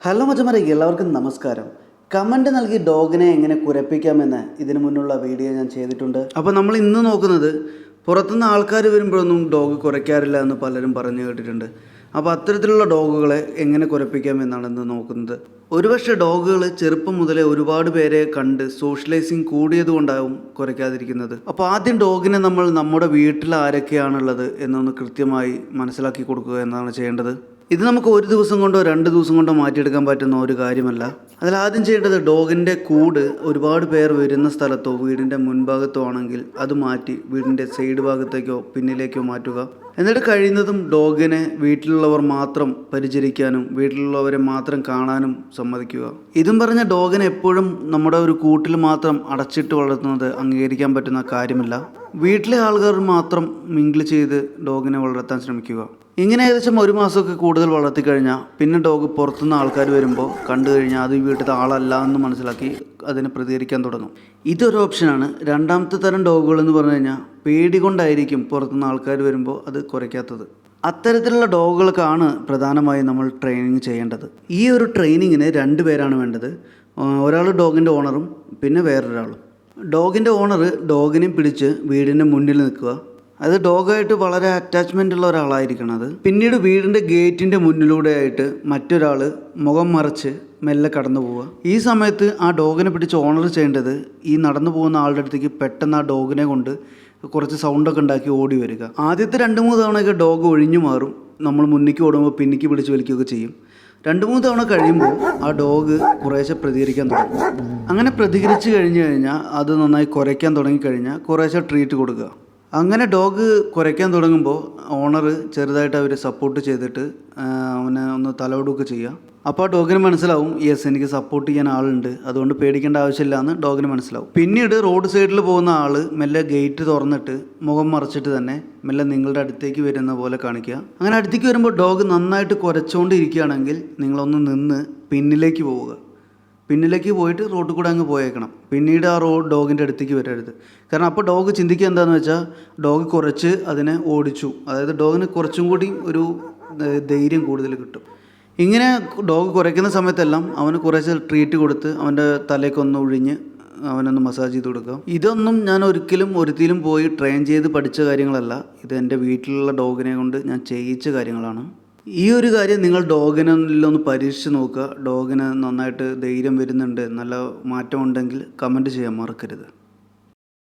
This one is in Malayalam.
ഹലോ മച്ചന്മാരെ, എല്ലാവർക്കും നമസ്കാരം. കമൻറ്റ് നൽകി ഡോഗിനെ എങ്ങനെ കുരപ്പിക്കാമെന്ന് ഇതിനു മുന്നുള്ള വീഡിയോ ഞാൻ ചെയ്തിട്ടുണ്ട്. അപ്പോൾ നമ്മൾ ഇന്ന് നോക്കുന്നത് പുറത്തുനിന്ന് ആൾക്കാർ വരുമ്പോഴൊന്നും ഡോഗ് കുരയ്ക്കാറില്ല എന്ന് പലരും പറഞ്ഞു കേട്ടിട്ടുണ്ട്. അപ്പോൾ അത്തരത്തിലുള്ള ഡോഗുകളെ എങ്ങനെ കുരപ്പിക്കാമെന്നാണ് ഇന്ന് നോക്കുന്നത്. ഒരുപക്ഷെ ഡോഗുകൾ ചെറുപ്പം മുതലേ ഒരുപാട് പേരെ കണ്ട് സോഷ്യലൈസിങ് കൂടിയതുകൊണ്ടാവും കുരയ്ക്കാതിരിക്കുന്നത്. അപ്പോൾ ആദ്യം ഡോഗിനെ നമ്മൾ നമ്മുടെ വീട്ടിൽ ആരൊക്കെയാണുള്ളത് എന്നൊന്ന് കൃത്യമായി മനസ്സിലാക്കി കൊടുക്കുക എന്നാണ് ചെയ്യേണ്ടത്. ഇത് നമുക്ക് ഒരു ദിവസം കൊണ്ടോ 2 ദിവസം കൊണ്ടോ മാറ്റിയെടുക്കാൻ പറ്റുന്ന ഒരു കാര്യമല്ല. അതിലാദ്യം ചെയ്യേണ്ടത് ഡോഗിൻ്റെ കൂട് ഒരുപാട് പേർ വരുന്ന സ്ഥലത്തോ വീടിൻ്റെ മുൻഭാഗത്തോ ആണെങ്കിൽ അത് മാറ്റി വീടിൻ്റെ സൈഡ് ഭാഗത്തേക്കോ പിന്നിലേക്കോ മാറ്റുക. എന്നിട്ട് കഴിയുന്നതും ഡോഗിനെ വീട്ടിലുള്ളവർ മാത്രം പരിചരിക്കാനും വീട്ടിലുള്ളവരെ മാത്രം കാണാനും സമ്മതിക്കുക. ഇതും പറഞ്ഞ ഡോഗിനെ എപ്പോഴും നമ്മുടെ ഒരു കൂട്ടിൽ മാത്രം അടച്ചിട്ട് വളർത്തുന്നത് അംഗീകരിക്കാൻ പറ്റുന്ന കാര്യമല്ല. വീട്ടിലെ ആൾക്കാർ മാത്രം മിങ്കിൾ ചെയ്ത് ഡോഗിനെ വളർത്താൻ ശ്രമിക്കുക. ഇങ്ങനെ ഏകദേശം 1 മാസമൊക്കെ കൂടുതൽ വളർത്തിക്കഴിഞ്ഞാൽ പിന്നെ ഡോഗ് പുറത്തുനിന്ന് ആൾക്കാർ വരുമ്പോൾ കണ്ടു കഴിഞ്ഞാൽ അത് വീട്ടിലത്തെ ആളല്ല എന്ന് മനസ്സിലാക്കി അതിനെ പ്രതികരിക്കാൻ തുടങ്ങും. ഇതൊരു ഓപ്ഷനാണ്. രണ്ടാമത്തെ തരം ഡോഗുകൾ എന്ന് പറഞ്ഞു കഴിഞ്ഞാൽ പേടി കൊണ്ടായിരിക്കും പുറത്തുനിന്ന് ആൾക്കാർ വരുമ്പോൾ അത് കുറയ്ക്കാത്തത്. അത്തരത്തിലുള്ള ഡോഗുകൾക്കാണ് പ്രധാനമായും നമ്മൾ ട്രെയിനിങ് ചെയ്യേണ്ടത്. ഈ ഒരു ട്രെയിനിങ്ങിന് 2 പേരാണ് വേണ്ടത്. ഒരാൾ ഡോഗിൻ്റെ ഓണറും പിന്നെ വേറൊരാളും. ഡോഗിൻ്റെ ഓണർ ഡോഗിനെയും പിടിച്ച് വീടിൻ്റെ മുന്നിൽ നിൽക്കുക. അത് ഡോഗായിട്ട് വളരെ അറ്റാച്ച്മെൻ്റ് ഉള്ള ഒരാളായിരിക്കണം. അത് പിന്നീട് വീടിൻ്റെ ഗേറ്റിൻ്റെ മുന്നിലൂടെ ആയിട്ട് മറ്റൊരാൾ മുഖം മറച്ച് മെല്ലെ കടന്നു പോവുക. ഈ സമയത്ത് ആ ഡോഗിനെ പിടിച്ച് ഓണർ ചെയ്യേണ്ടത് ഈ നടന്നു പോകുന്ന ആളുടെ അടുത്തേക്ക് പെട്ടെന്ന് ആ ഡോഗിനെ കൊണ്ട് കുറച്ച് സൗണ്ടൊക്കെ ഉണ്ടാക്കി ഓടി വരിക. ആദ്യത്തെ 2-3 തവണയൊക്കെ ഡോഗ് ഒഴിഞ്ഞു മാറും. നമ്മൾ മുന്നിലേക്ക് ഓടുമ്പോൾ പിന്നിക്ക് പിടിച്ച് വലിക്കുകയൊക്കെ ചെയ്യും. 2-3 തവണ കഴിയുമ്പോൾ ആ ഡോഗ് കുറേശ്ശെ പ്രതികരിക്കാൻ തുടങ്ങും. അങ്ങനെ പ്രതികരിച്ച് കഴിഞ്ഞാൽ അത് നന്നായി കുരയ്ക്കാൻ തുടങ്ങിക്കഴിഞ്ഞാൽ കുറേശ്ശെ ട്രീറ്റ് കൊടുക്കുക. അങ്ങനെ ഡോഗ് കുരയ്ക്കാൻ തുടങ്ങുമ്പോൾ ഓണർ ചെറുതായിട്ട് അവർ സപ്പോർട്ട് ചെയ്തിട്ട് അവനെ ഒന്ന് തലോടുകയൊക്കെ ചെയ്യുക. അപ്പോൾ ആ ഡോഗിന് മനസ്സിലാവും, യെസ്, എനിക്ക് സപ്പോർട്ട് ചെയ്യാൻ ആളുണ്ട്, അതുകൊണ്ട് പേടിക്കേണ്ട ആവശ്യമില്ല എന്ന് ഡോഗിന് മനസ്സിലാവും. പിന്നീട് റോഡ് സൈഡിൽ പോകുന്ന ആൾ മെല്ലെ ഗേറ്റ് തുറന്നിട്ട് മുഖം മറച്ചിട്ട് തന്നെ മെല്ലെ നിങ്ങളുടെ അടുത്തേക്ക് വരുന്ന പോലെ കാണിക്കുക. അങ്ങനെ അടുത്തേക്ക് വരുമ്പോൾ ഡോഗ് നന്നായിട്ട് കുരച്ചുകൊണ്ടിരിക്കുകയാണെങ്കിൽ നിങ്ങളൊന്ന് നിന്ന് പിന്നിലേക്ക് പോവുക. പിന്നിലേക്ക് പോയിട്ട് റോഡിൽ കൂടെ അങ്ങ് പോയേക്കണം. പിന്നീട് ആ ഡോഗിൻ്റെ അടുത്തേക്ക് വരരുത്. കാരണം അപ്പോൾ ഡോഗ് ചിന്തിക്കുക എന്താണെന്ന് വെച്ചാൽ ഡോഗ് കുറച്ച് അതിനെ ഓടിച്ചു, അതായത് ഡോഗിന് കുറച്ചും കൂടി ഒരു ധൈര്യം കൂടുതൽ കിട്ടും. ഇങ്ങനെ ഡോഗ് കുറയ്ക്കുന്ന സമയത്തെല്ലാം അവന് കുറേശ്ശെ ട്രീറ്റ് കൊടുത്ത് അവൻ്റെ തലയൊക്കെ ഒഴിഞ്ഞ് അവനൊന്ന് മസാജ് ചെയ്ത് കൊടുക്കുക. ഇതൊന്നും ഞാൻ ഒരുത്തിലും പോയി ട്രെയിൻ ചെയ്ത് പഠിച്ച കാര്യങ്ങളല്ല. ഇത് എൻ്റെ വീട്ടിലുള്ള ഡോഗിനെ കൊണ്ട് ഞാൻ ചെയ്യിച്ച കാര്യങ്ങളാണ്. ഈ ഒരു കാര്യം നിങ്ങൾ ഡോഗിനൊന്ന് പരീക്ഷിച്ച് നോക്കുക. ഡോഗിന് നന്നായിട്ട് ധൈര്യം വരുന്നുണ്ട്, നല്ല മാറ്റം ഉണ്ടെങ്കിൽ കമൻറ്റ് ചെയ്യാൻ മറക്കരുത്.